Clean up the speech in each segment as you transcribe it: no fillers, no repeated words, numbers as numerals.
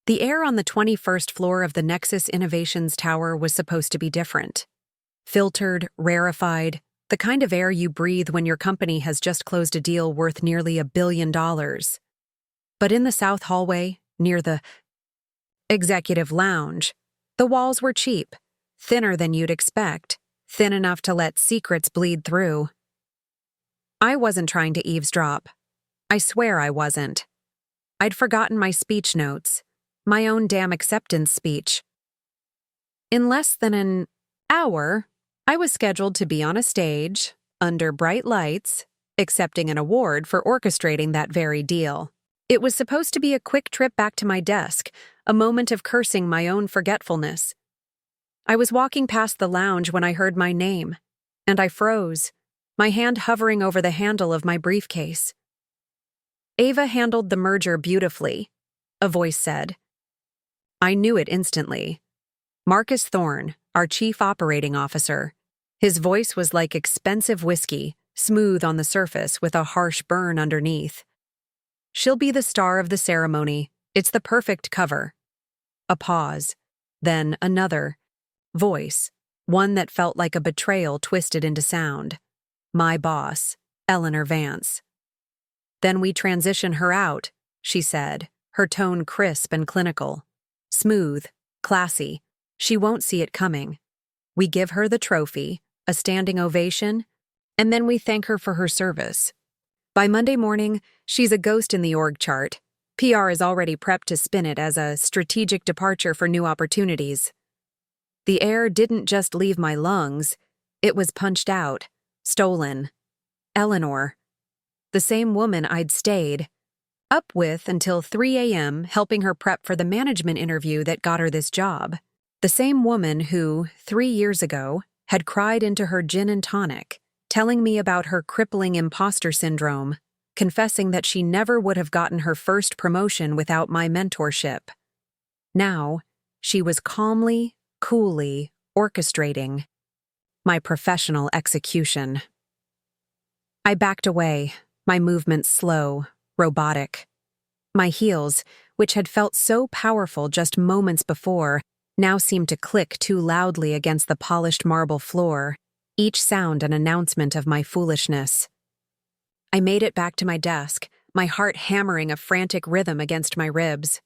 The air on the 21st floor of the Nexus Innovations Tower was supposed to be different. Filtered, rarefied, the kind of air you breathe when your company has just closed a deal worth nearly $1 billion. But in the south hallway, near the executive lounge, the walls were cheap, thinner than you'd expect, thin enough to let secrets bleed through. I wasn't trying to eavesdrop. I swear I wasn't. I'd forgotten my speech notes, my own damn acceptance speech. In less than an hour, I was scheduled to be on a stage, under bright lights, accepting an award for orchestrating that very deal. It was supposed to be a quick trip back to my desk, a moment of cursing my own forgetfulness. I was walking past the lounge when I heard my name, and I froze, my hand hovering over the handle of my briefcase. "Ava handled the merger beautifully," a voice said. I knew it instantly. Marcus Thorne, our chief operating officer. His voice was like expensive whiskey, smooth on the surface with a harsh burn underneath. "She'll be the star of the ceremony. It's the perfect cover." A pause. Then another. Voice. One that felt like a betrayal twisted into sound. "My boss, Eleanor Vance." "Then we transition her out," she said, her tone crisp and clinical. Smooth, classy. She won't see it coming. We give her the trophy, a standing ovation, and then we thank her for her service. By Monday morning, she's a ghost in the org chart. PR is already prepped to spin it as a strategic departure for new opportunities. The air didn't just leave my lungs, it was punched out, stolen. Eleanor. The same woman I'd stayed up with until 3 a.m. helping her prep for the management interview that got her this job. The same woman who, 3 years ago, had cried into her gin and tonic, telling me about her crippling imposter syndrome, confessing that she never would have gotten her first promotion without my mentorship. Now, she was calmly, coolly orchestrating my professional execution. I backed away, my movements slow, robotic. My heels, which had felt so powerful just moments before, now seemed to click too loudly against the polished marble floor, each sound an announcement of my foolishness. I made it back to my desk, my heart hammering a frantic rhythm against my ribs.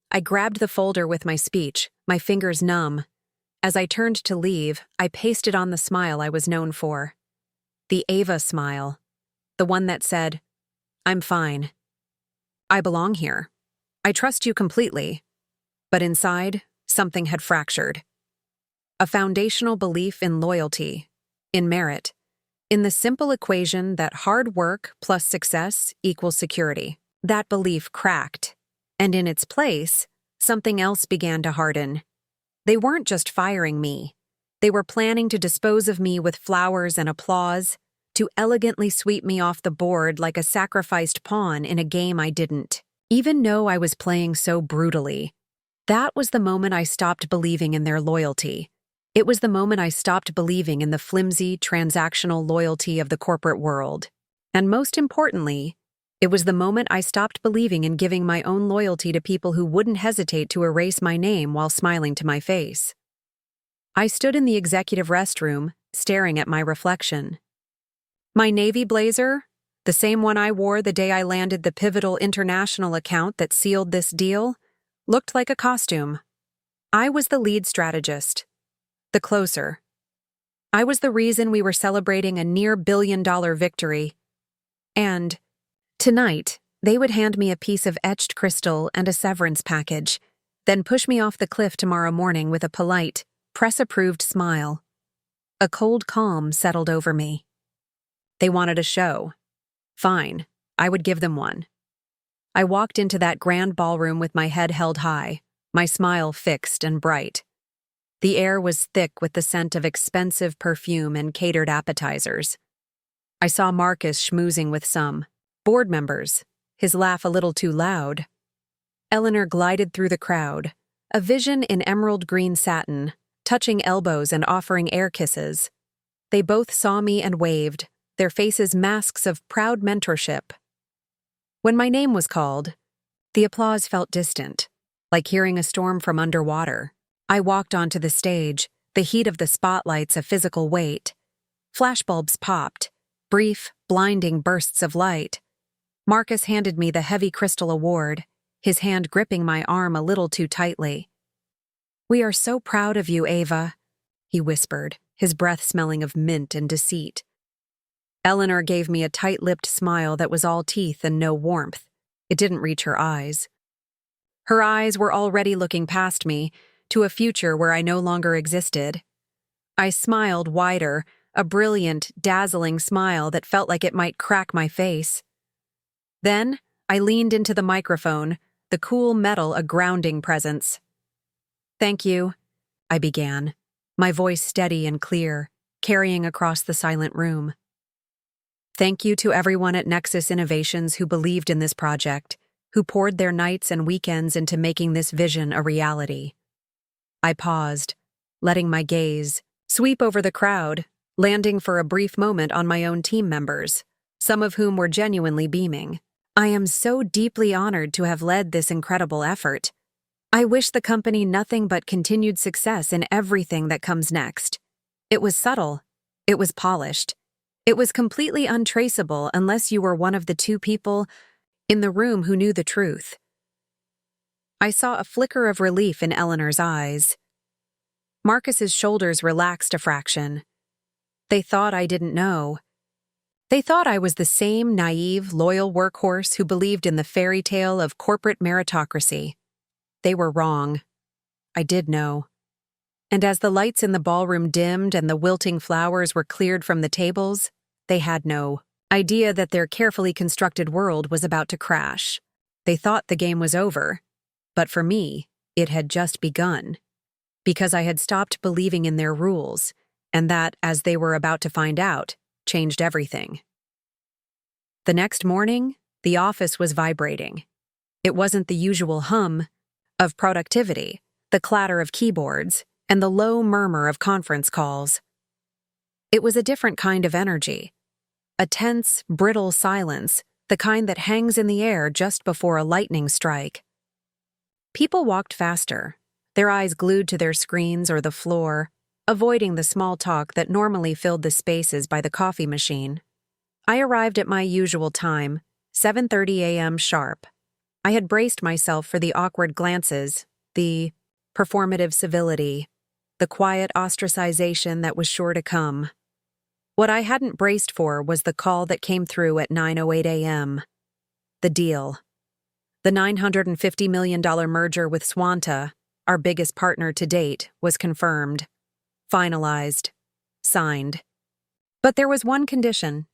I grabbed the folder with my speech, my fingers numb. As I turned to leave, I pasted on the smile I was known for. The Ava smile. The one that said, "I'm fine. I belong here. I trust you completely." But inside, something had fractured. A foundational belief in loyalty, in merit, in the simple equation that hard work plus success equals security. That belief cracked, and in its place, something else began to harden. They weren't just firing me. They were planning to dispose of me with flowers and applause, to elegantly sweep me off the board like a sacrificed pawn in a game I didn't even know I was playing so brutally. That was the moment I stopped believing in their loyalty. It was the moment I stopped believing in the flimsy, transactional loyalty of the corporate world. And most importantly, it was the moment I stopped believing in giving my own loyalty to people who wouldn't hesitate to erase my name while smiling to my face. I stood in the executive restroom, staring at my reflection. My navy blazer, the same one I wore the day I landed the pivotal international account that sealed this deal, looked like a costume. I was the lead strategist, the closer. I was the reason we were celebrating a near billion-dollar victory. And tonight, they would hand me a piece of etched crystal and a severance package, then push me off the cliff tomorrow morning with a polite, press-approved smile. A cold calm settled over me. They wanted a show. Fine, I would give them one. I walked into that grand ballroom with my head held high, my smile fixed and bright. The air was thick with the scent of expensive perfume and catered appetizers. I saw Marcus schmoozing with some board members, his laugh a little too loud. Eleanor glided through the crowd, a vision in emerald green satin, touching elbows and offering air kisses. They both saw me and waved, their faces masks of proud mentorship. When my name was called, the applause felt distant, like hearing a storm from underwater. I walked onto the stage, the heat of the spotlights a physical weight. Flashbulbs popped, brief, blinding bursts of light. Marcus handed me the heavy crystal award, his hand gripping my arm a little too tightly. "We are so proud of you, Ava," he whispered, his breath smelling of mint and deceit. Eleanor gave me a tight-lipped smile that was all teeth and no warmth. It didn't reach her eyes. Her eyes were already looking past me, to a future where I no longer existed. I smiled wider, a brilliant, dazzling smile that felt like it might crack my face. Then, I leaned into the microphone, the cool metal a grounding presence. "Thank you," I began, my voice steady and clear, carrying across the silent room. "Thank you to everyone at Nexus Innovations who believed in this project, who poured their nights and weekends into making this vision a reality." I paused, letting my gaze sweep over the crowd, landing for a brief moment on my own team members, some of whom were genuinely beaming. I am so deeply honored to have led this incredible effort. I wish the company nothing but continued success in everything that comes next. It was subtle. It was polished. It was completely untraceable unless you were one of the two people in the room who knew the truth. I saw a flicker of relief in Eleanor's eyes. Marcus's shoulders relaxed a fraction. They thought I didn't know. They thought I was the same naive, loyal workhorse who believed in the fairy tale of corporate meritocracy. They were wrong. I did know. And as the lights in the ballroom dimmed and the wilting flowers were cleared from the tables, they had no idea that their carefully constructed world was about to crash. They thought the game was over, but for me, it had just begun. Because I had stopped believing in their rules, and that, as they were about to find out, changed everything. The next morning, the office was vibrating. It wasn't the usual hum of productivity, the clatter of keyboards, and the low murmur of conference calls. It was a different kind of energy, a tense, brittle silence, the kind that hangs in the air just before a lightning strike. People walked faster, their eyes glued to their screens or the floor, avoiding the small talk that normally filled the spaces by the coffee machine. I arrived at my usual time, 7:30 a.m. sharp. I had braced myself for the awkward glances, the performative civility, the quiet ostracization that was sure to come. What I hadn't braced for was the call that came through at 9:08 a.m. The deal. The $950 million merger with Swanta, our biggest partner to date, was confirmed, finalized, signed. But there was one condition,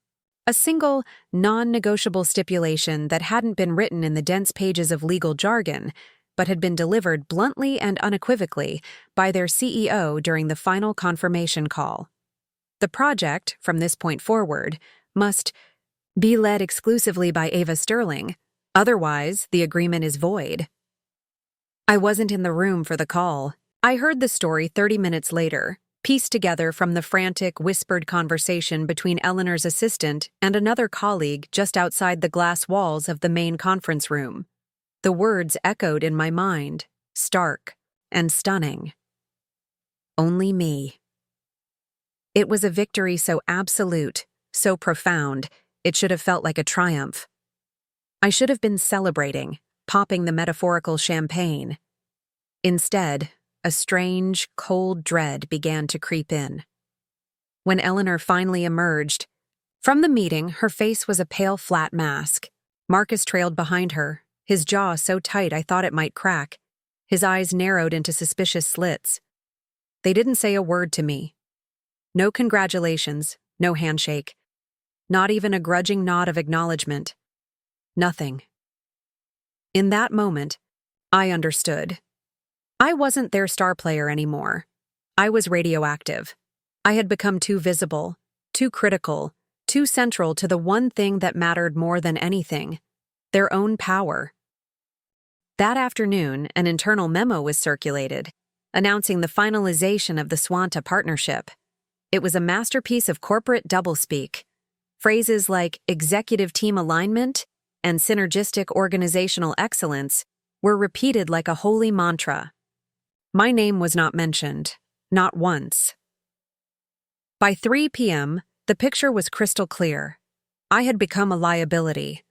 a single, non-negotiable stipulation that hadn't been written in the dense pages of legal jargon, but had been delivered bluntly and unequivocally by their CEO during the final confirmation call. The project, from this point forward, must be led exclusively by Ava Sterling. Otherwise, the agreement is void. I wasn't in the room for the call. I heard the story 30 minutes later, pieced together from the frantic, whispered conversation between Eleanor's assistant and another colleague just outside the glass walls of the main conference room. The words echoed in my mind, stark and stunning. Only me. It was a victory so absolute, so profound, it should have felt like a triumph. I should have been celebrating, popping the metaphorical champagne. Instead, a strange, cold dread began to creep in. When Eleanor finally emerged from the meeting, her face was a pale, flat mask. Marcus trailed behind her, his jaw so tight I thought it might crack. His eyes narrowed into suspicious slits. They didn't say a word to me. No congratulations, no handshake. Not even a grudging nod of acknowledgement. Nothing. In that moment, I understood. I wasn't their star player anymore. I was radioactive. I had become too visible, too critical, too central to the one thing that mattered more than anything, their own power. That afternoon, an internal memo was circulated, announcing the finalization of the Swanta partnership. It was a masterpiece of corporate doublespeak. Phrases like executive team alignment and synergistic organizational excellence were repeated like a holy mantra. My name was not mentioned, not once. By 3 p.m., the picture was crystal clear. I had become a liability.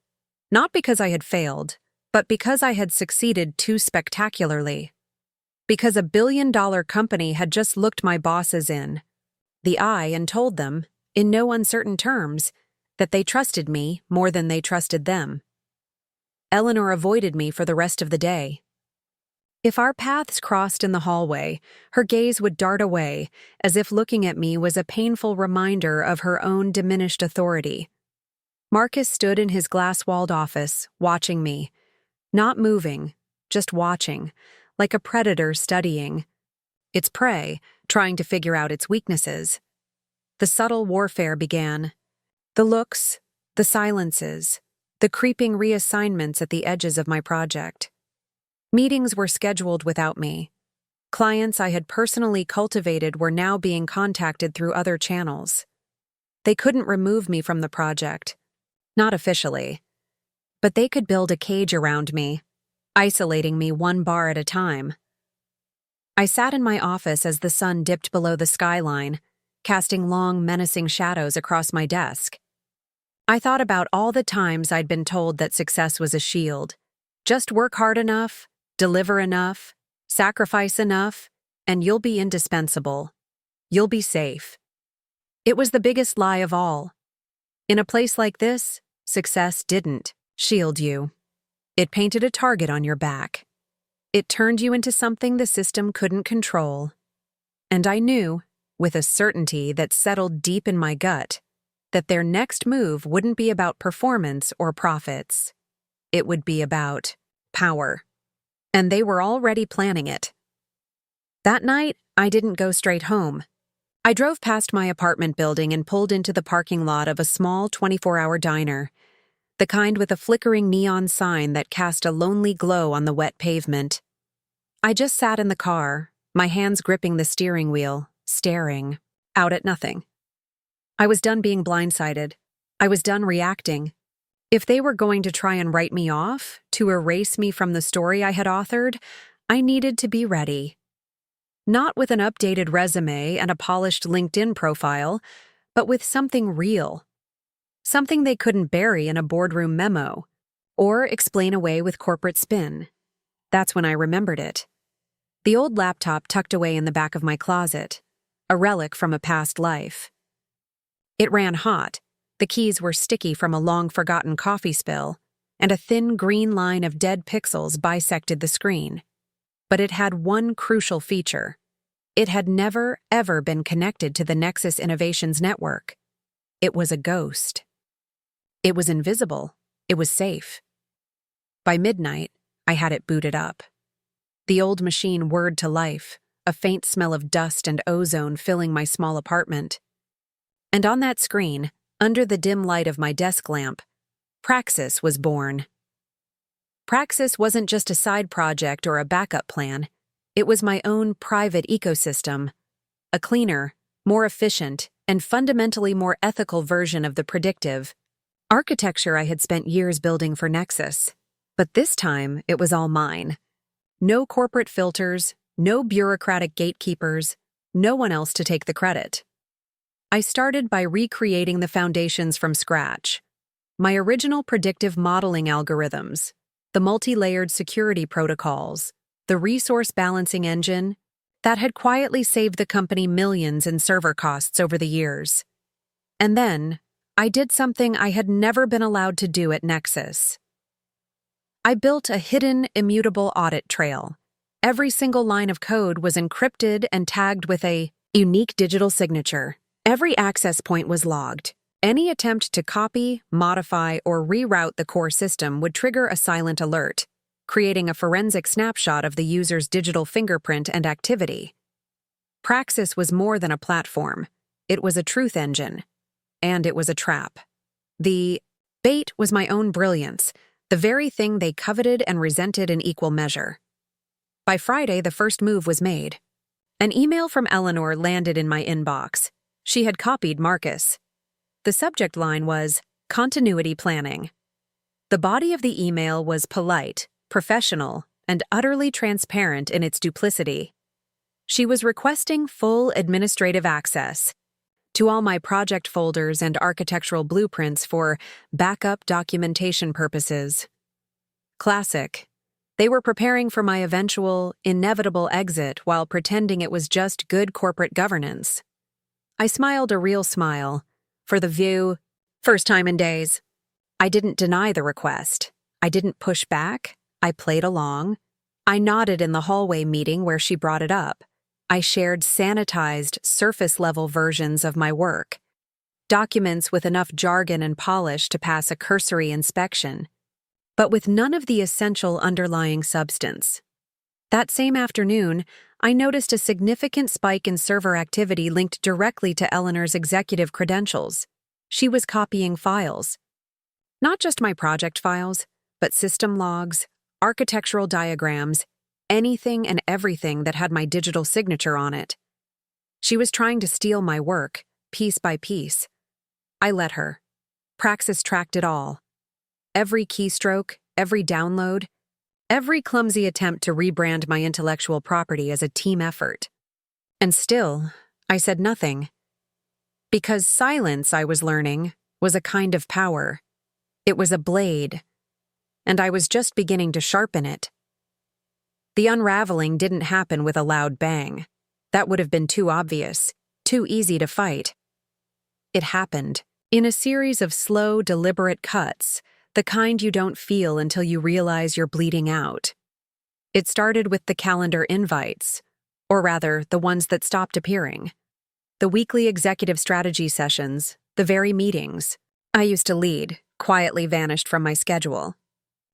Not because I had failed, but because I had succeeded too spectacularly. Because a billion-dollar company had just looked my bosses in the eye and told them, in no uncertain terms, that they trusted me more than they trusted them. Eleanor avoided me for the rest of the day. If our paths crossed in the hallway, her gaze would dart away, as if looking at me was a painful reminder of her own diminished authority. Marcus stood in his glass-walled office, watching me. Not moving, just watching, like a predator studying its prey, trying to figure out its weaknesses. The subtle warfare began. The looks, the silences, the creeping reassignments at the edges of my project. Meetings were scheduled without me. Clients I had personally cultivated were now being contacted through other channels. They couldn't remove me from the project. Not officially. But they could build a cage around me, isolating me one bar at a time. I sat in my office as the sun dipped below the skyline, casting long, menacing shadows across my desk. I thought about all the times I'd been told that success was a shield. Just work hard enough, deliver enough, sacrifice enough, and you'll be indispensable. You'll be safe. It was the biggest lie of all. In a place like this, success didn't shield you. It painted a target on your back. It turned you into something the system couldn't control. And I knew, with a certainty that settled deep in my gut, that their next move wouldn't be about performance or profits. It would be about power. And they were already planning it. That night, I didn't go straight home. I drove past my apartment building and pulled into the parking lot of a small 24-hour diner, the kind with a flickering neon sign that cast a lonely glow on the wet pavement. I just sat in the car, my hands gripping the steering wheel, staring out at nothing. I was done being blindsided. I was done reacting. If they were going to try and write me off, to erase me from the story I had authored, I needed to be ready. Not with an updated resume and a polished LinkedIn profile, but with something real. Something they couldn't bury in a boardroom memo, or explain away with corporate spin. That's when I remembered it. The old laptop tucked away in the back of my closet, a relic from a past life. It ran hot. The keys were sticky from a long-forgotten coffee spill, and a thin green line of dead pixels bisected the screen. But it had one crucial feature. It had never, ever been connected to the Nexus Innovations network. It was a ghost. It was invisible. It was safe. By midnight, I had it booted up. The old machine whirred to life, a faint smell of dust and ozone filling my small apartment. And on that screen, under the dim light of my desk lamp, Praxis was born. Praxis wasn't just a side project or a backup plan. It was my own private ecosystem, a cleaner, more efficient, and fundamentally more ethical version of the predictive architecture I had spent years building for Nexus. But this time, it was all mine. No corporate filters, no bureaucratic gatekeepers, no one else to take the credit. I started by recreating the foundations from scratch. My original predictive modeling algorithms, the multi-layered security protocols, the resource balancing engine that had quietly saved the company millions in server costs over the years. And then, I did something I had never been allowed to do at Nexus. I built a hidden, immutable audit trail. Every single line of code was encrypted and tagged with a unique digital signature. Every access point was logged. Any attempt to copy, modify, or reroute the core system would trigger a silent alert, creating a forensic snapshot of the user's digital fingerprint and activity. Praxis was more than a platform. It was a truth engine. And it was a trap. The bait was my own brilliance, the very thing they coveted and resented in equal measure. By Friday, the first move was made. An email from Eleanor landed in my inbox. She had copied Marcus. The subject line was continuity planning. The body of the email was polite, professional, and utterly transparent in its duplicity. She was requesting full administrative access to all my project folders and architectural blueprints for backup documentation purposes. Classic. They were preparing for my eventual, inevitable exit while pretending it was just good corporate governance. I smiled a real smile. For the view, first time in days. I didn't deny the request. I didn't push back. I played along. I nodded in the hallway meeting where she brought it up. I shared sanitized, surface-level versions of my work. Documents with enough jargon and polish to pass a cursory inspection, but with none of the essential underlying substance. That same afternoon, I noticed a significant spike in server activity linked directly to Eleanor's executive credentials. She was copying files. Not just my project files, but system logs, architectural diagrams, anything and everything that had my digital signature on it. She was trying to steal my work, piece by piece. I let her. Praxis tracked it all. Every keystroke, every download, every clumsy attempt to rebrand my intellectual property as a team effort. And still, I said nothing. Because silence, I was learning, was a kind of power. It was a blade, and I was just beginning to sharpen it. The unraveling didn't happen with a loud bang. That would have been too obvious, too easy to fight. It happened in a series of slow, deliberate cuts, the kind you don't feel until you realize you're bleeding out. It started with the calendar invites, or rather, the ones that stopped appearing. The weekly executive strategy sessions, the very meetings I used to lead, quietly vanished from my schedule.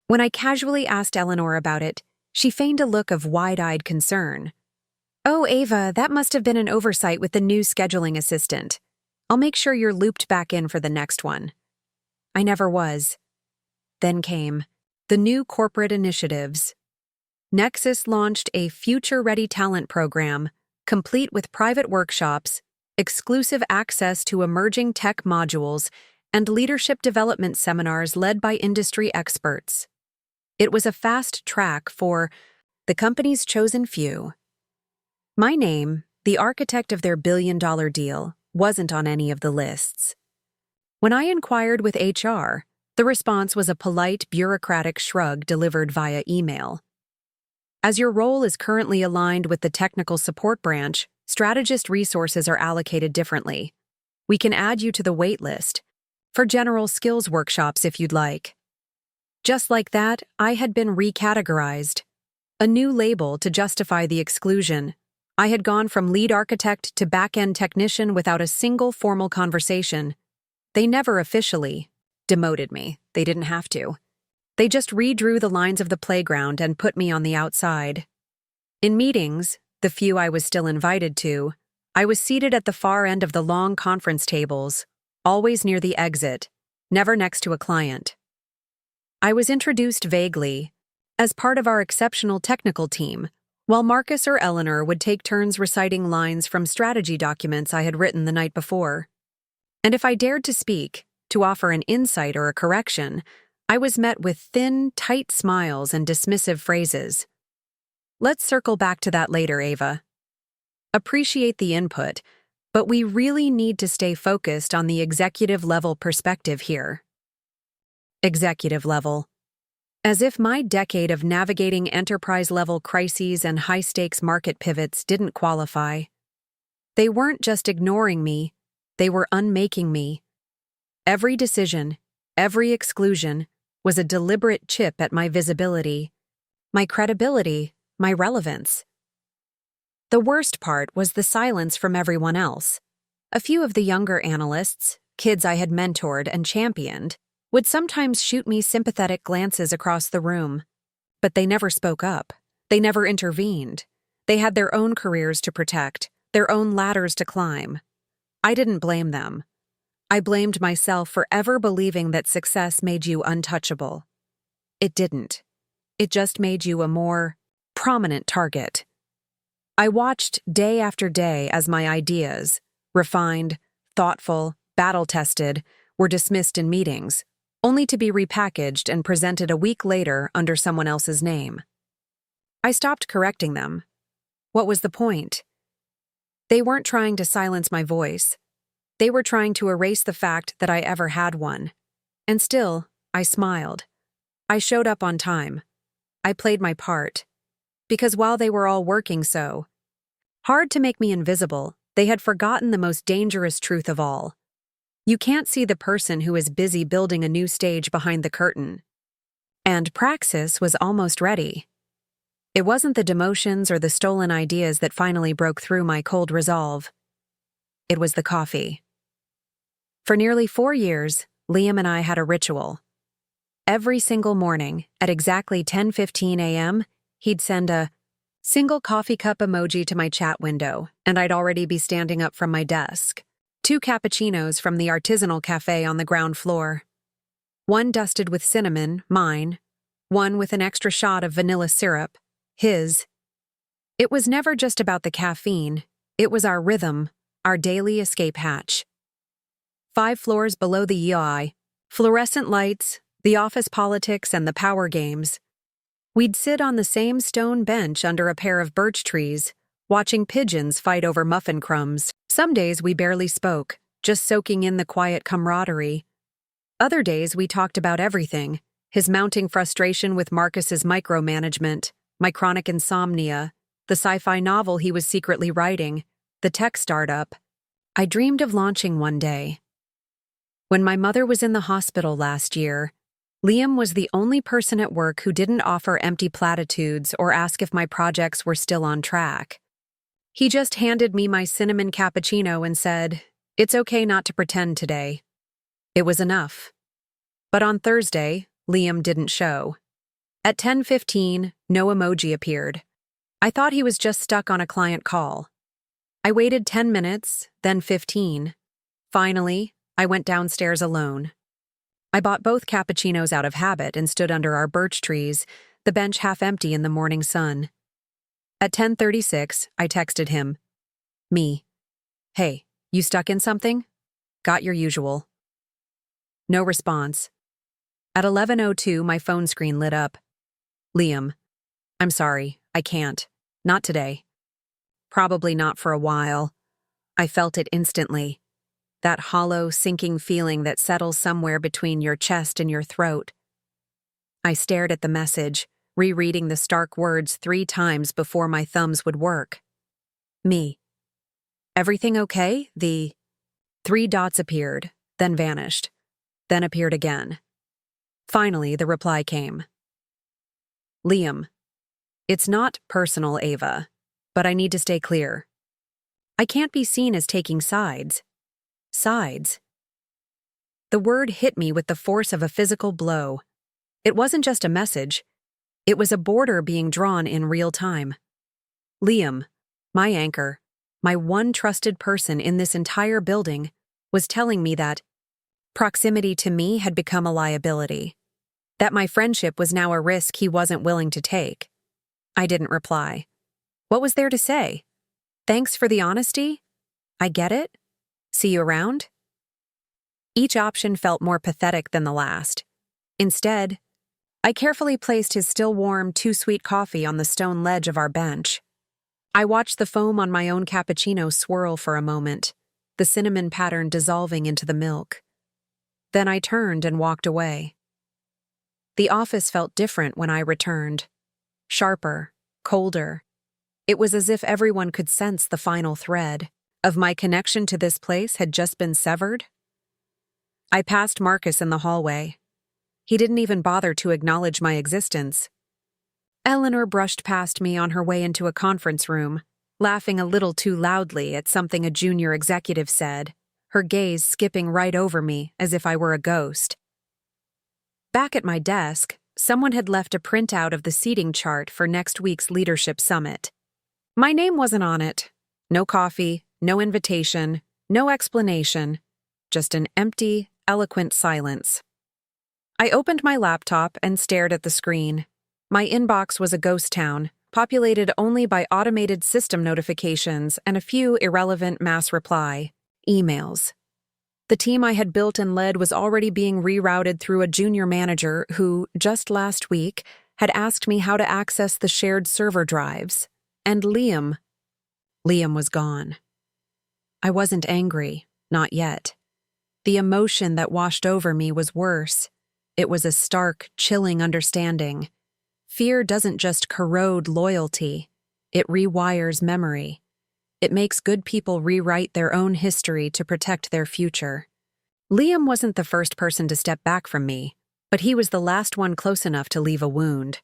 When I casually asked Eleanor about it, she feigned a look of wide-eyed concern. "Oh, Ava, that must have been an oversight with the new scheduling assistant. I'll make sure you're looped back in for the next one." I never was. Then came the new corporate initiatives. Nexus launched a future-ready talent program, complete with private workshops, exclusive access to emerging tech modules, and leadership development seminars led by industry experts. It was a fast track for the company's chosen few. My name, the architect of their billion-dollar deal, wasn't on any of the lists. When I inquired with HR, the response was a polite, bureaucratic shrug delivered via email. As your role is currently aligned with the technical support branch, strategist resources are allocated differently. We can add you to the wait list for general skills workshops if you'd like. Just like that, I had been recategorized. A new label to justify the exclusion. I had gone from lead architect to back-end technician without a single formal conversation. They never officially demoted me. They didn't have to. They just redrew the lines of the playground and put me on the outside. In meetings, the few I was still invited to, I was seated at the far end of the long conference tables, always near the exit, never next to a client. I was introduced vaguely, as part of our exceptional technical team, while Marcus or Eleanor would take turns reciting lines from strategy documents I had written the night before. And if I dared to speak, to offer an insight or a correction, I was met with thin, tight smiles and dismissive phrases. Let's circle back to that later, Ava. Appreciate the input, but we really need to stay focused on the executive-level perspective here. Executive level. As if my decade of navigating enterprise-level crises and high-stakes market pivots didn't qualify. They weren't just ignoring me, they were unmaking me. Every decision, every exclusion, was a deliberate chip at my visibility, my credibility, my relevance. The worst part was the silence from everyone else. A few of the younger analysts, kids I had mentored and championed, would sometimes shoot me sympathetic glances across the room. But they never spoke up. They never intervened. They had their own careers to protect, their own ladders to climb. I didn't blame them. I blamed myself for ever believing that success made you untouchable. It didn't. It just made you a more prominent target. I watched day after day as my ideas, refined, thoughtful, battle-tested, were dismissed in meetings, only to be repackaged and presented a week later under someone else's name. I stopped correcting them. What was the point? They weren't trying to silence my voice. They were trying to erase the fact that I ever had one. And still, I smiled. I showed up on time. I played my part. Because while they were all working so hard to make me invisible, they had forgotten the most dangerous truth of all. You can't see the person who is busy building a new stage behind the curtain. And Praxis was almost ready. It wasn't the demotions or the stolen ideas that finally broke through my cold resolve. It was the coffee. For nearly 4 years, Liam and I had a ritual. Every single morning, at exactly 10:15 a.m., he'd send a single coffee cup emoji to my chat window, and I'd already be standing up from my desk. 2 cappuccinos from the artisanal cafe on the ground floor. One dusted with cinnamon, mine. One with an extra shot of vanilla syrup, his. It was never just about the caffeine. It was our rhythm, our daily escape hatch. 5 floors below the EI, fluorescent lights, the office politics, and the power games. We'd sit on the same stone bench under a pair of birch trees, watching pigeons fight over muffin crumbs. Some days we barely spoke, just soaking in the quiet camaraderie. Other days we talked about everything, his mounting frustration with Marcus's micromanagement, my chronic insomnia, the sci-fi novel he was secretly writing, the tech startup. I dreamed of launching one day. When my mother was in the hospital last year, Liam was the only person at work who didn't offer empty platitudes or ask if my projects were still on track. He just handed me my cinnamon cappuccino and said, "It's okay not to pretend today." It was enough. But on Thursday, Liam didn't show. At 10:15, no emoji appeared. I thought he was just stuck on a client call. I waited 10 minutes, then 15. Finally, I went downstairs alone. I bought both cappuccinos out of habit and stood under our birch trees, the bench half empty in the morning sun. At 10:36, I texted him. Me. "Hey, you stuck in something? Got your usual." No response. At 11:02, my phone screen lit up. Liam. "I'm sorry, I can't. Not today. Probably not for a while." I felt it instantly. That hollow, sinking feeling that settles somewhere between your chest and your throat. I stared at the message, rereading the stark words 3 times before my thumbs would work. Me. "Everything okay?" The 3 dots appeared, then vanished, then appeared again. Finally, the reply came. Liam. "It's not personal, Ava, but I need to stay clear. I can't be seen as taking sides." Sides. The word hit me with the force of a physical blow. It wasn't just a message. It was a border being drawn in real time. Liam, my anchor, my one trusted person in this entire building, was telling me that proximity to me had become a liability, that my friendship was now a risk he wasn't willing to take. I didn't reply. What was there to say? Thanks for the honesty? I get it. See you around? Each option felt more pathetic than the last. Instead, I carefully placed his still warm, too sweet coffee on the stone ledge of our bench. I watched the foam on my own cappuccino swirl for a moment, the cinnamon pattern dissolving into the milk. Then I turned and walked away. The office felt different when I returned. Sharper, colder. It was as if everyone could sense the final thread of my connection to this place had just been severed. I passed Marcus in the hallway. He didn't even bother to acknowledge my existence. Eleanor brushed past me on her way into a conference room, laughing a little too loudly at something a junior executive said, her gaze skipping right over me as if I were a ghost. Back at my desk, someone had left a printout of the seating chart for next week's leadership summit. My name wasn't on it. No coffee, no invitation, no explanation, just an empty, eloquent silence. I opened my laptop and stared at the screen. My inbox was a ghost town, populated only by automated system notifications and a few irrelevant mass reply emails. The team I had built and led was already being rerouted through a junior manager who, just last week, had asked me how to access the shared server drives, and Liam was gone. I wasn't angry, not yet. The emotion that washed over me was worse. It was a stark, chilling understanding. Fear doesn't just corrode loyalty, it rewires memory. It makes good people rewrite their own history to protect their future. Liam wasn't the first person to step back from me, but he was the last one close enough to leave a wound.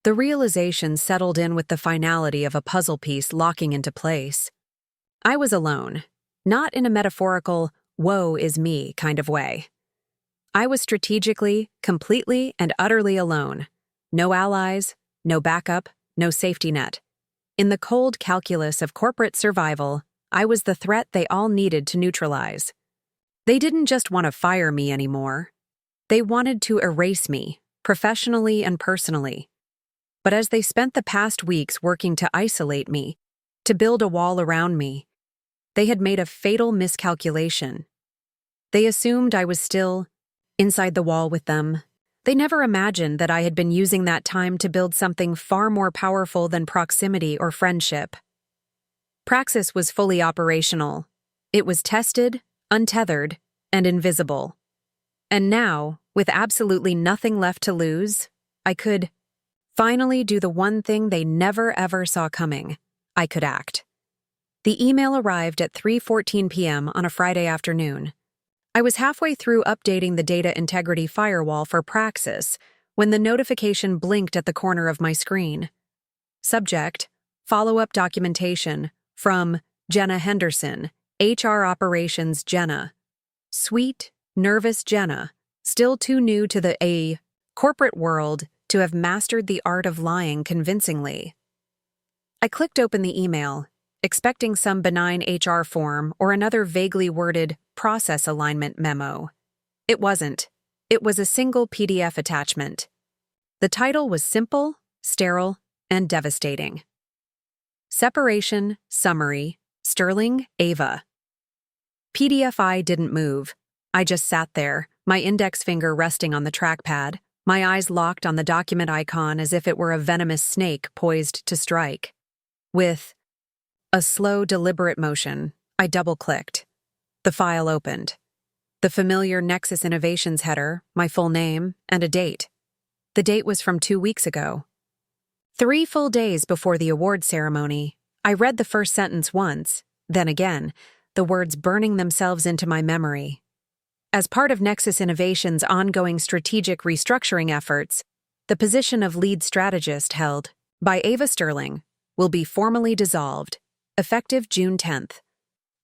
The realization settled in with the finality of a puzzle piece locking into place. I was alone, not in a metaphorical, woe is me kind of way. I was strategically, completely, and utterly alone. No allies, no backup, no safety net. In the cold calculus of corporate survival, I was the threat they all needed to neutralize. They didn't just want to fire me anymore. They wanted to erase me, professionally and personally. But as they spent the past weeks working to isolate me, to build a wall around me, they had made a fatal miscalculation. They assumed I was still inside the wall with them. They never imagined that I had been using that time to build something far more powerful than proximity or friendship. Praxis was fully operational. It was tested, untethered, and invisible. And now, with absolutely nothing left to lose, I could finally do the one thing they never ever saw coming. I could act. The email arrived at 3:14 p.m. on a Friday afternoon. I was halfway through updating the data integrity firewall for Praxis when the notification blinked at the corner of my screen. Subject: follow-up documentation from Jenna Henderson, HR Operations Jenna. Sweet, nervous Jenna, still too new to the corporate world to have mastered the art of lying convincingly. I clicked open the email, expecting some benign HR form or another vaguely worded process alignment memo. It wasn't. It was a single PDF attachment. The title was simple, sterile, and devastating. Separation, Summary, Sterling, Ava. PDFI didn't move. I just sat there, my index finger resting on the trackpad, my eyes locked on the document icon as if it were a venomous snake poised to strike. With a slow, deliberate motion, I double-clicked. The file opened. The familiar Nexus Innovations header, my full name, and a date. The date was from 2 weeks ago. 3 full days before the award ceremony, I read the first sentence once, then again, the words burning themselves into my memory. As part of Nexus Innovations' ongoing strategic restructuring efforts, the position of lead strategist held by Ava Sterling will be formally dissolved, effective June 10th.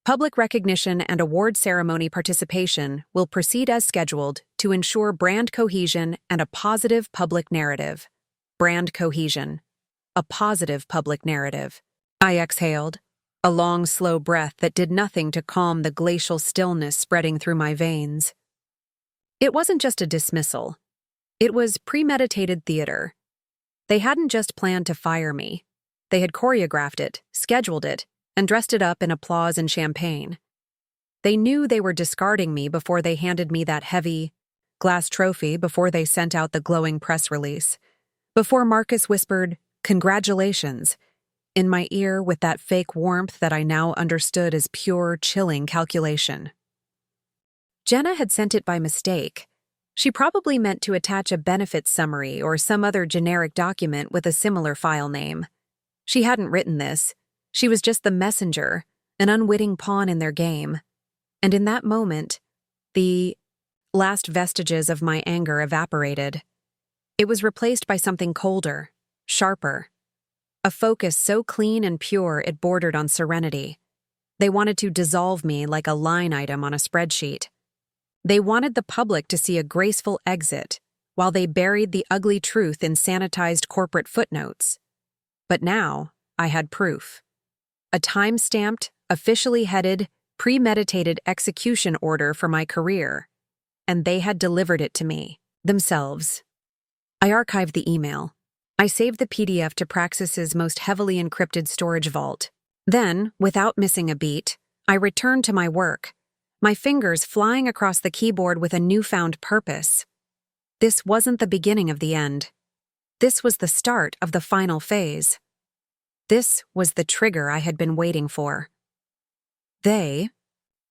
Public recognition and award ceremony participation will proceed as scheduled to ensure brand cohesion and a positive public narrative. Brand cohesion. A positive public narrative. I exhaled, a long, slow breath that did nothing to calm the glacial stillness spreading through my veins. It wasn't just a dismissal. It was premeditated theater. They hadn't just planned to fire me. They had choreographed it, scheduled it, and dressed it up in applause and champagne. They knew they were discarding me before they handed me that heavy glass trophy, before they sent out the glowing press release, before Marcus whispered, "Congratulations," in my ear with that fake warmth that I now understood as pure, chilling calculation. Jenna had sent it by mistake. She probably meant to attach a benefits summary or some other generic document with a similar file name. She hadn't written this. She was just the messenger, an unwitting pawn in their game. And in that moment, the last vestiges of my anger evaporated. It was replaced by something colder, sharper. A focus so clean and pure it bordered on serenity. They wanted to dissolve me like a line item on a spreadsheet. They wanted the public to see a graceful exit, while they buried the ugly truth in sanitized corporate footnotes. But now, I had proof. A time-stamped, officially headed, premeditated execution order for my career. And they had delivered it to me, themselves. I archived the email. I saved the PDF to Praxis's most heavily encrypted storage vault. Then, without missing a beat, I returned to my work, my fingers flying across the keyboard with a newfound purpose. This wasn't the beginning of the end. This was the start of the final phase. This was the trigger I had been waiting for. They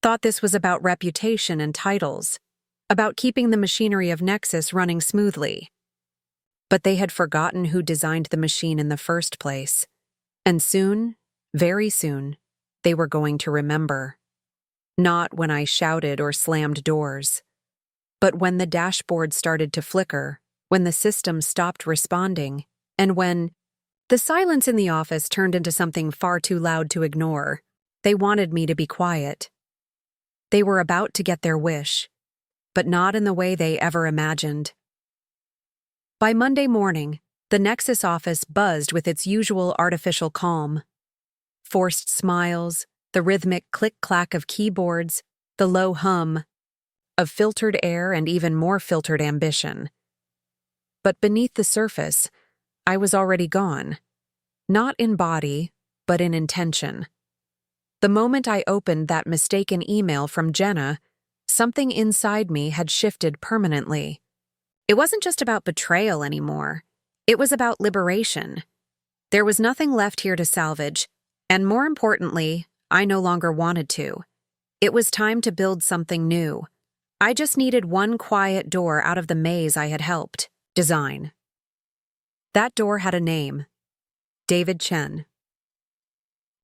thought this was about reputation and titles, about keeping the machinery of Nexus running smoothly. But they had forgotten who designed the machine in the first place. And soon, very soon, they were going to remember. Not when I shouted or slammed doors, but when the dashboard started to flicker, when the system stopped responding, and when the silence in the office turned into something far too loud to ignore. They wanted me to be quiet. They were about to get their wish, but not in the way they ever imagined. By Monday morning, the Nexus office buzzed with its usual artificial calm. Forced smiles, the rhythmic click-clack of keyboards, the low hum of filtered air and even more filtered ambition. But beneath the surface, I was already gone. Not in body, but in intention. The moment I opened that mistaken email from Jenna, something inside me had shifted permanently. It wasn't just about betrayal anymore. It was about liberation. There was nothing left here to salvage, and more importantly, I no longer wanted to. It was time to build something new. I just needed one quiet door out of the maze I had helped design. That door had a name: David Chen.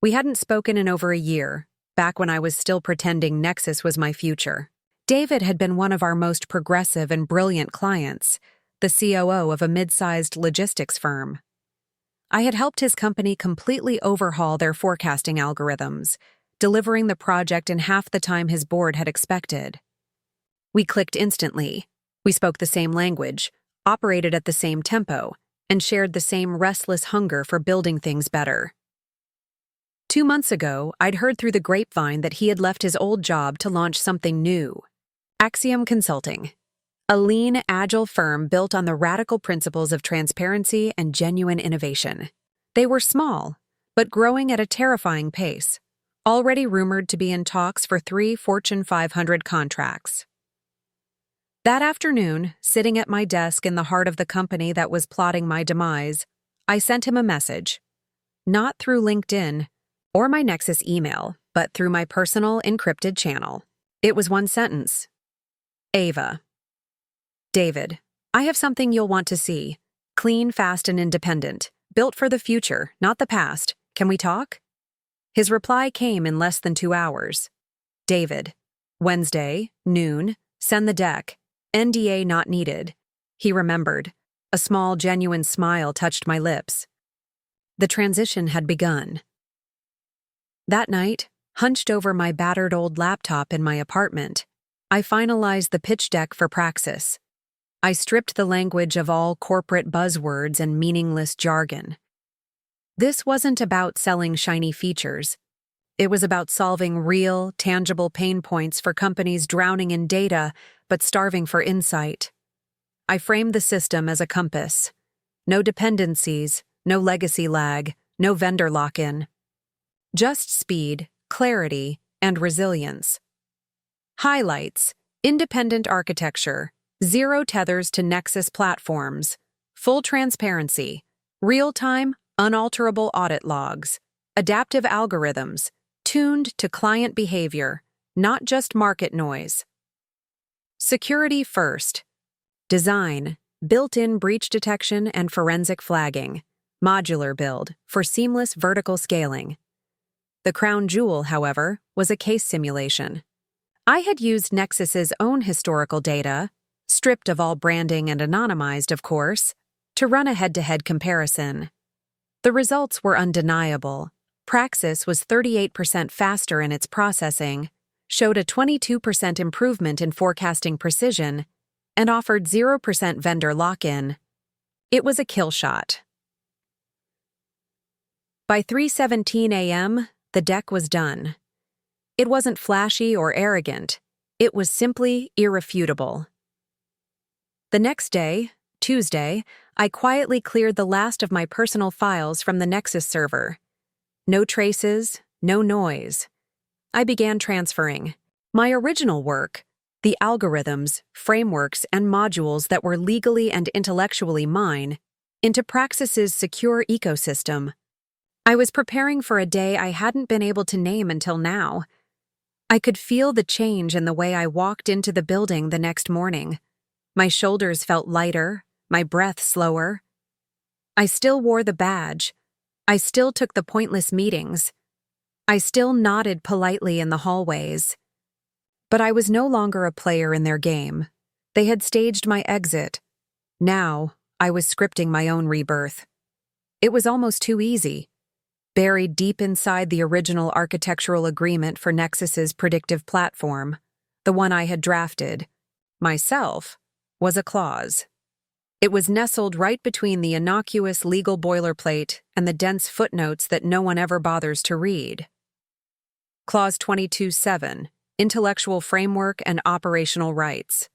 We hadn't spoken in over a year, back when I was still pretending Nexus was my future. David had been one of our most progressive and brilliant clients, the COO of a mid-sized logistics firm. I had helped his company completely overhaul their forecasting algorithms, delivering the project in half the time his board had expected. We clicked instantly. We spoke the same language, operated at the same tempo, and shared the same restless hunger for building things better. 2 months ago, I'd heard through the grapevine that he had left his old job to launch something new: Axiom Consulting, a lean, agile firm built on the radical principles of transparency and genuine innovation. They were small, but growing at a terrifying pace, already rumored to be in talks for 3 Fortune 500 contracts. That afternoon, sitting at my desk in the heart of the company that was plotting my demise, I sent him a message. Not through LinkedIn or my Nexus email, but through my personal encrypted channel. It was one sentence. Ava. David, I have something you'll want to see. Clean, fast, and independent. Built for the future, not the past. Can we talk? His reply came in less than 2 hours. David. Wednesday, noon. Send the deck. NDA not needed. He remembered. A small, genuine smile touched my lips. The transition had begun. That night, hunched over my battered old laptop in my apartment, I finalized the pitch deck for Praxis. I stripped the language of all corporate buzzwords and meaningless jargon. This wasn't about selling shiny features. It was about solving real, tangible pain points for companies drowning in data but starving for insight. I framed the system as a compass. No dependencies, no legacy lag, no vendor lock-in. Just speed, clarity, and resilience. Highlights: independent architecture, zero tethers to Nexus platforms, full transparency, real-time, unalterable audit logs, adaptive algorithms, tuned to client behavior, not just market noise. Security first. Design, built-in breach detection and forensic flagging. Modular build for seamless vertical scaling. The crown jewel, however, was a case simulation. I had used Nexus's own historical data, stripped of all branding and anonymized, of course, to run a head-to-head comparison. The results were undeniable. Praxis was 38% faster in its processing, showed a 22% improvement in forecasting precision, and offered 0% vendor lock-in. It was a kill shot. By 3:17 a.m., the deck was done. It wasn't flashy or arrogant. It was simply irrefutable. The next day, Tuesday, I quietly cleared the last of my personal files from the Nexus server. No traces, no noise. I began transferring. My original work, the algorithms, frameworks, and modules that were legally and intellectually mine, into Praxis's secure ecosystem. I was preparing for a day I hadn't been able to name until now. I could feel the change in the way I walked into the building the next morning. My shoulders felt lighter, my breath slower. I still wore the badge. I still took the pointless meetings. I still nodded politely in the hallways. But I was no longer a player in their game. They had staged my exit. Now, I was scripting my own rebirth. It was almost too easy. Buried deep inside the original architectural agreement for Nexus's predictive platform, the one I had drafted, myself, was a clause. It was nestled right between the innocuous legal boilerplate and the dense footnotes that no one ever bothers to read. Clause 22.7, Intellectual Framework and Operational Rights.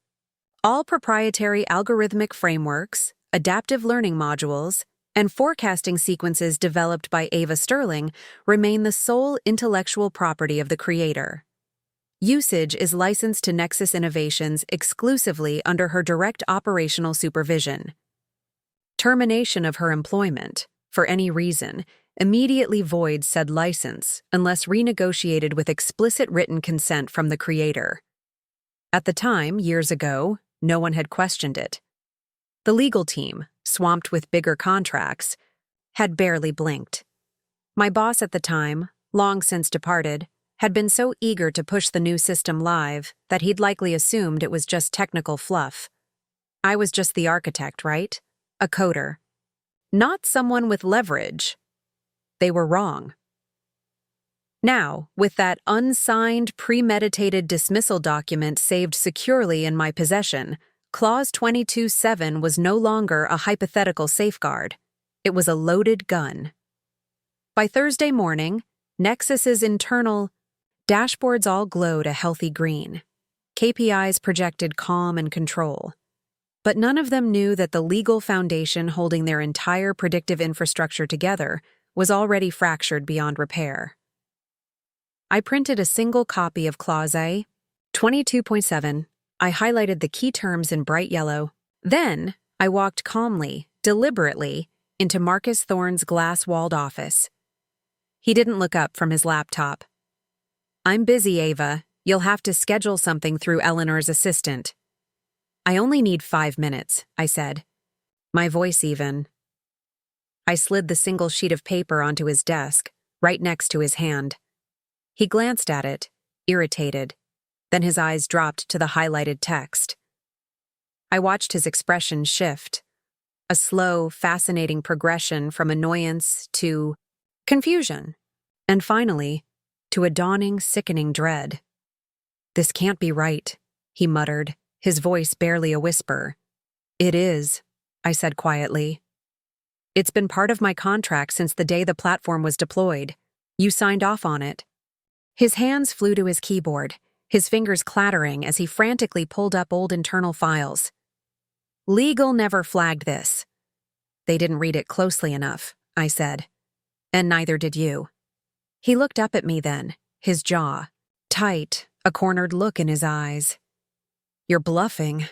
All proprietary algorithmic frameworks, adaptive learning modules, and forecasting sequences developed by Ava Sterling remain the sole intellectual property of the creator. Usage is licensed to Nexus Innovations exclusively under her direct operational supervision. Termination of her employment, for any reason, immediately voids said license unless renegotiated with explicit written consent from the creator. At the time, years ago, no one had questioned it. The legal team, swamped with bigger contracts, had barely blinked. My boss at the time, long since departed, had been so eager to push the new system live that he'd likely assumed it was just technical fluff. I was just the architect, right? A coder. Not someone with leverage. They were wrong. Now, with that unsigned, premeditated dismissal document saved securely in my possession, Clause 22.7 was no longer a hypothetical safeguard. It was a loaded gun. By Thursday morning, Nexus's internal dashboards all glowed a healthy green. KPIs projected calm and control. But none of them knew that the legal foundation holding their entire predictive infrastructure together was already fractured beyond repair. I printed a single copy of Clause A, 22.7. I highlighted the key terms in bright yellow. Then, I walked calmly, deliberately, into Marcus Thorne's glass-walled office. He didn't look up from his laptop. "I'm busy, Ava. You'll have to schedule something through Eleanor's assistant." "I only need 5 minutes," I said, my voice even. I slid the single sheet of paper onto his desk, right next to his hand. He glanced at it, irritated. Then his eyes dropped to the highlighted text. I watched his expression shift, a slow, fascinating progression from annoyance to confusion, and finally, to a dawning, sickening dread. "This can't be right," he muttered, his voice barely a whisper. "It is," I said quietly. "It's been part of my contract since the day the platform was deployed. You signed off on it." His hands flew to his keyboard, his fingers clattering as he frantically pulled up old internal files. "Legal never flagged this." "They didn't read it closely enough," I said. "And neither did you." He looked up at me then, his jaw tight, a cornered look in his eyes. "You're bluffing."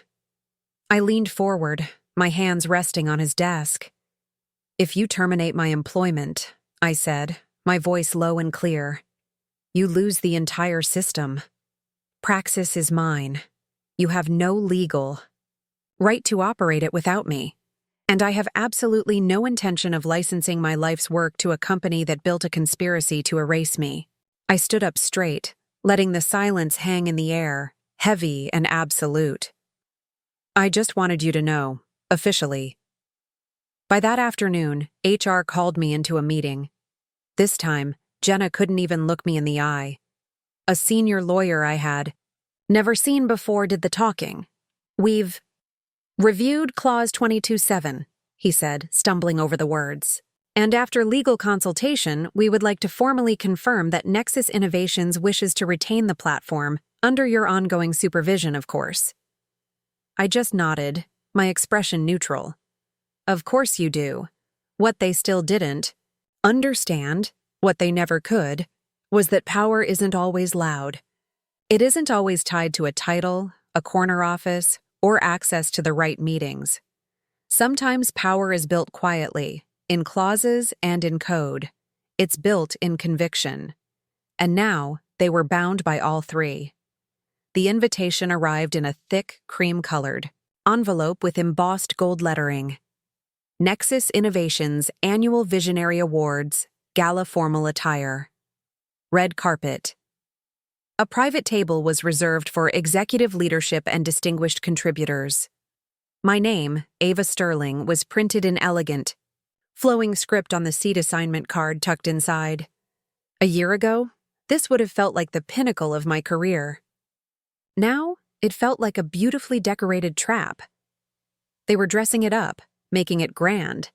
I leaned forward, my hands resting on his desk. "If you terminate my employment," I said, my voice low and clear, "you lose the entire system. Praxis is mine. You have no legal right to operate it without me. And I have absolutely no intention of licensing my life's work to a company that built a conspiracy to erase me." I stood up straight, letting the silence hang in the air, heavy and absolute. "I just wanted you to know, officially." By that afternoon, HR called me into a meeting. This time, Jenna couldn't even look me in the eye. A senior lawyer I had never seen before did the talking. "We've reviewed Clause 22.7, he said, stumbling over the words. "And after legal consultation, we would like to formally confirm that Nexus Innovations wishes to retain the platform, under your ongoing supervision, of course." I just nodded, my expression neutral. Of course you do. What they still didn't understand, what they never could, was that power isn't always loud. It isn't always tied to a title, a corner office, or access to the right meetings. Sometimes power is built quietly, in clauses and in code. It's built in conviction. And now, they were bound by all three. The invitation arrived in a thick, cream-colored envelope with embossed gold lettering. Nexus Innovations Annual Visionary Awards, Gala Formal Attire. Red carpet. A private table was reserved for executive leadership and distinguished contributors. My name, Ava Sterling, was printed in elegant, flowing script on the seat assignment card tucked inside. A year ago, this would have felt like the pinnacle of my career. Now, it felt like a beautifully decorated trap. They were dressing it up, making it grand,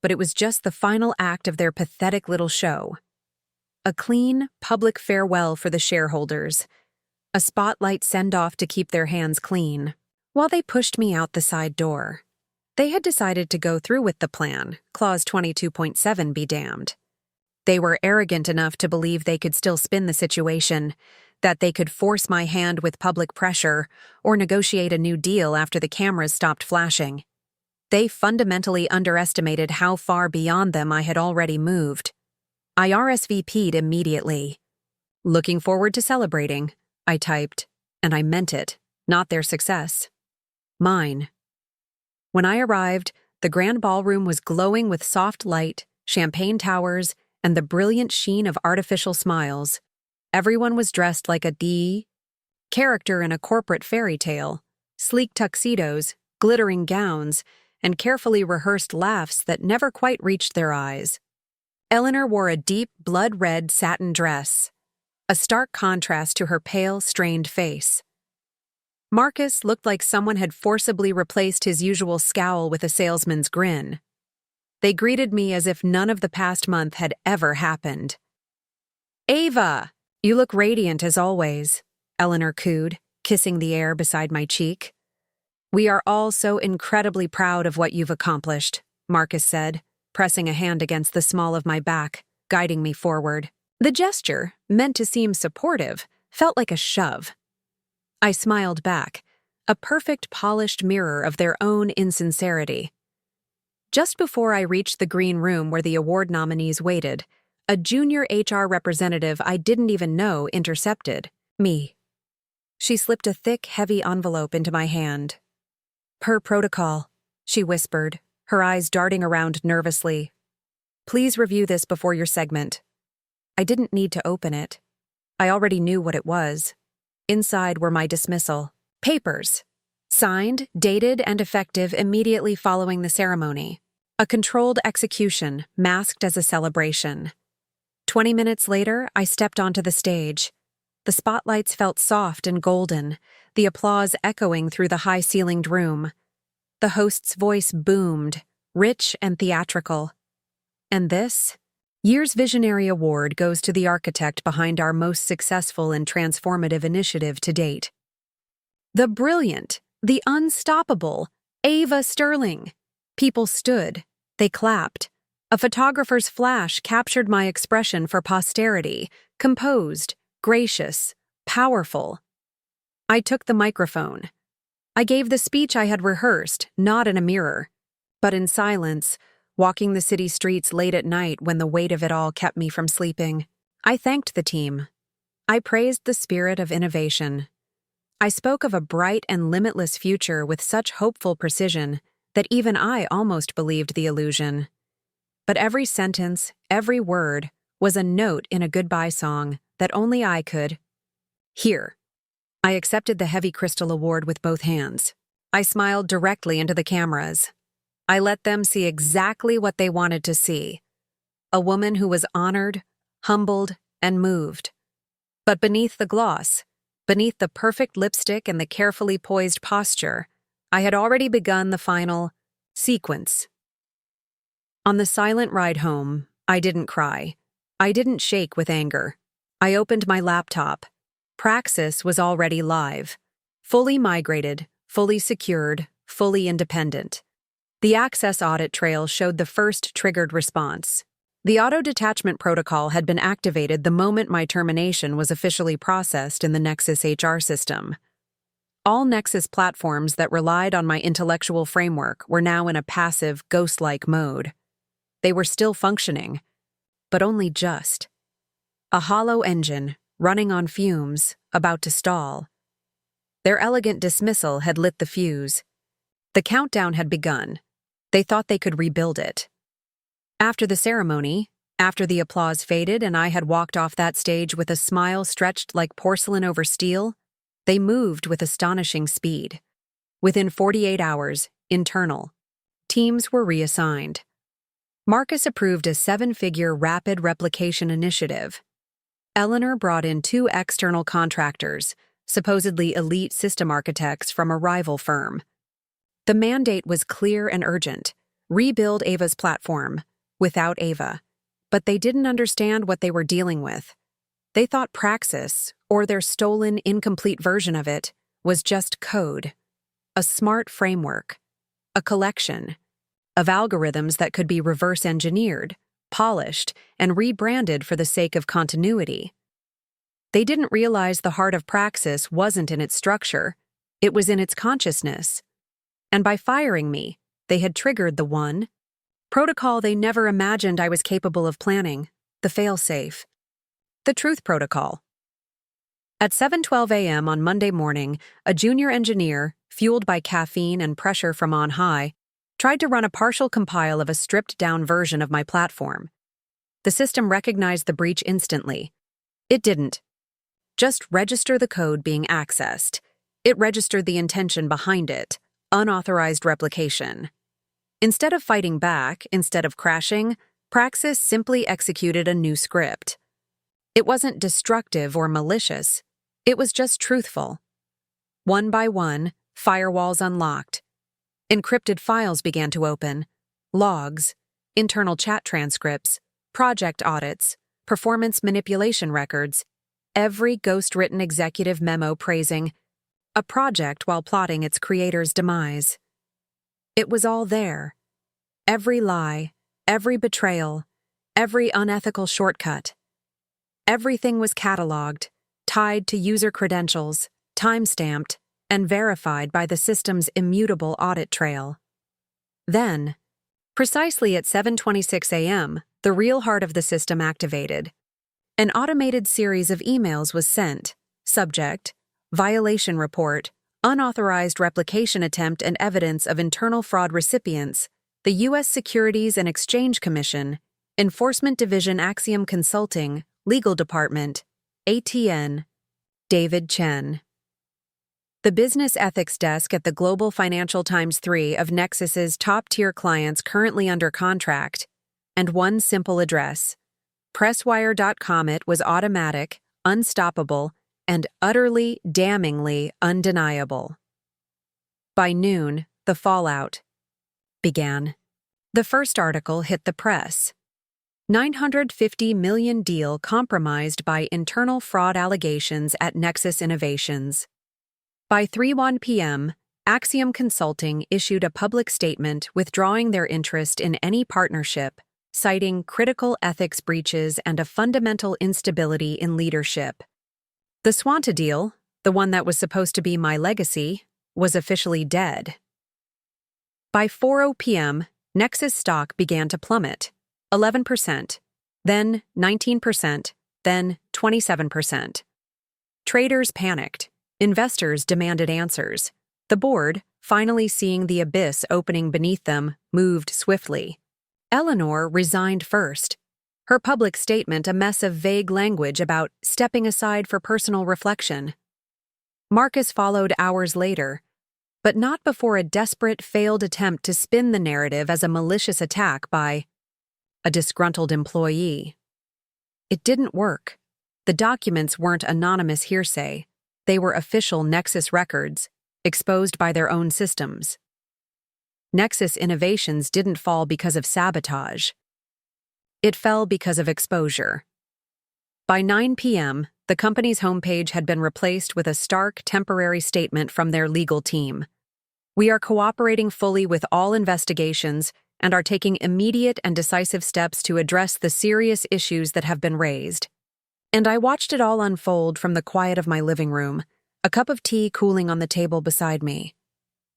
but it was just the final act of their pathetic little show. A clean, public farewell for the shareholders. A spotlight send-off to keep their hands clean. While they pushed me out the side door. They had decided to go through with the plan, Clause 22.7 be damned. They were arrogant enough to believe they could still spin the situation, that they could force my hand with public pressure or negotiate a new deal after the cameras stopped flashing. They fundamentally underestimated how far beyond them I had already moved. I RSVP'd immediately. Looking forward to celebrating, I typed, and I meant it, not their success. Mine. When I arrived, the grand ballroom was glowing with soft light, champagne towers, and the brilliant sheen of artificial smiles. Everyone was dressed like a character in a corporate fairy tale, sleek tuxedos, glittering gowns, and carefully rehearsed laughs that never quite reached their eyes. Eleanor wore a deep, blood-red satin dress, a stark contrast to her pale, strained face. Marcus looked like someone had forcibly replaced his usual scowl with a salesman's grin. They greeted me as if none of the past month had ever happened. "Ava, you look radiant as always," Eleanor cooed, kissing the air beside my cheek. "We are all so incredibly proud of what you've accomplished," Marcus said, pressing a hand against the small of my back, guiding me forward. The gesture, meant to seem supportive, felt like a shove. I smiled back, a perfect polished mirror of their own insincerity. Just before I reached the green room where the award nominees waited, a junior HR representative I didn't even know intercepted me. She slipped a thick, heavy envelope into my hand. "Per protocol," she whispered, her eyes darting around nervously. "Please review this before your segment." I didn't need to open it. I already knew what it was. Inside were my dismissal papers, signed, dated, and effective immediately following the ceremony. A controlled execution, masked as a celebration. 20 minutes later, I stepped onto the stage. The spotlights felt soft and golden, the applause echoing through the high-ceilinged room. The host's voice boomed, rich and theatrical. And this year's Visionary Award goes to the architect behind our most successful and transformative initiative to date. The brilliant, the unstoppable, Ava Sterling. People stood. They clapped. A photographer's flash captured my expression for posterity, composed, gracious, powerful. I took the microphone. I gave the speech I had rehearsed, not in a mirror, but in silence, walking the city streets late at night when the weight of it all kept me from sleeping. I thanked the team. I praised the spirit of innovation. I spoke of a bright and limitless future with such hopeful precision that even I almost believed the illusion. But every sentence, every word, was a note in a goodbye song that only I could hear. I accepted the heavy crystal award with both hands. I smiled directly into the cameras. I let them see exactly what they wanted to see. A woman who was honored, humbled, and moved. But beneath the gloss, beneath the perfect lipstick and the carefully poised posture, I had already begun the final sequence. On the silent ride home, I didn't cry. I didn't shake with anger. I opened my laptop. Praxis was already live. Fully migrated, fully secured, fully independent. The access audit trail showed the first triggered response. The auto-detachment protocol had been activated the moment my termination was officially processed in the Nexus HR system. All Nexus platforms that relied on my intellectual framework were now in a passive, ghost-like mode. They were still functioning, but only just. A hollow engine, running on fumes, about to stall. Their elegant dismissal had lit the fuse. The countdown had begun. They thought they could rebuild it. After the ceremony, after the applause faded and I had walked off that stage with a smile stretched like porcelain over steel, they moved with astonishing speed. Within 48 hours, internal. Teams were reassigned. Marcus approved a 7-figure rapid replication initiative. Eleanor brought in 2 external contractors, supposedly elite system architects from a rival firm. The mandate was clear and urgent: rebuild Ava's platform, without Ava. But they didn't understand what they were dealing with. They thought Praxis, or their stolen, incomplete version of it, was just code. A smart framework. A collection of algorithms that could be reverse-engineered, polished, and rebranded for the sake of continuity. They didn't realize the heart of Praxis wasn't in its structure, it was in its consciousness. And by firing me, they had triggered the one protocol they never imagined I was capable of planning, the fail-safe. The Truth Protocol. At 7:12 a.m. on Monday morning, a junior engineer, fueled by caffeine and pressure from on high, tried to run a partial compile of a stripped-down version of my platform. The system recognized the breach instantly. It didn't just register the code being accessed. It registered the intention behind it: unauthorized replication. Instead of fighting back, instead of crashing, Praxis simply executed a new script. It wasn't destructive or malicious. It was just truthful. One by one, firewalls unlocked. Encrypted files began to open. Logs, internal chat transcripts, project audits, performance manipulation records, every ghost-written executive memo praising a project while plotting its creator's demise. It was all there. Every lie, every betrayal, every unethical shortcut. Everything was cataloged, tied to user credentials, time-stamped, and verified by the system's immutable audit trail. Then, precisely at 7:26 a.m., the real heart of the system activated. An automated series of emails was sent: subject, violation report, unauthorized replication attempt and evidence of internal fraud recipients, the U.S. Securities and Exchange Commission, Enforcement Division Axiom Consulting, Legal Department, ATN, David Chen. The business ethics desk at the Global Financial Times 3 of Nexus's top-tier clients currently under contract, and one simple address. Presswire.com. It was automatic, unstoppable, and utterly, damningly undeniable. By noon, the fallout began. The first article hit the press. $950 million deal compromised by internal fraud allegations at Nexus Innovations. By 3:01 p.m., Axiom Consulting issued a public statement withdrawing their interest in any partnership, citing critical ethics breaches and a fundamental instability in leadership. The Swanta deal, the one that was supposed to be my legacy, was officially dead. By 4:00 p.m., Nexus stock began to plummet. 11%, then 19%, then 27%. Traders panicked. Investors demanded answers. The board, finally seeing the abyss opening beneath them, moved swiftly. Eleanor resigned first. Her public statement a mess of vague language about stepping aside for personal reflection. Marcus followed hours later, but not before a desperate, failed attempt to spin the narrative as a malicious attack by a disgruntled employee. It didn't work. The documents weren't anonymous hearsay. They were official Nexus records, exposed by their own systems. Nexus Innovations didn't fall because of sabotage. It fell because of exposure. By 9 p.m., the company's homepage had been replaced with a stark, temporary statement from their legal team. We are cooperating fully with all investigations and are taking immediate and decisive steps to address the serious issues that have been raised. And I watched it all unfold from the quiet of my living room, A cup of tea cooling on the table beside me.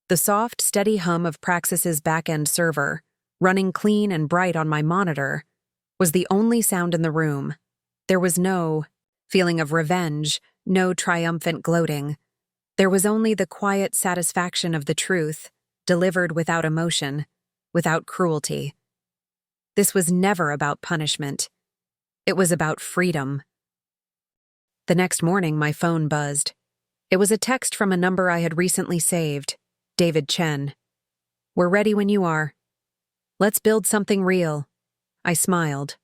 The soft, steady hum of Praxis's back-end server, running clean and bright on my monitor, was the only sound in the room. There was no feeling of revenge, no triumphant gloating. There was only the quiet satisfaction of the truth, delivered without emotion, without cruelty. This was never about punishment. It was about freedom. The next morning, my phone buzzed. It was a text from a number I had recently saved, David Chen. "We're ready when you are. Let's build something real." I smiled.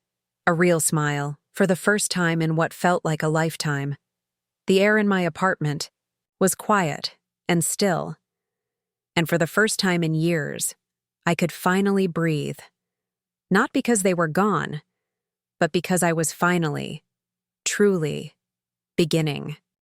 A real smile, for the first time in what felt like a lifetime. The air in my apartment was quiet and still. And for the first time in years, I could finally breathe. Not because they were gone, but because I was finally, truly, beginning.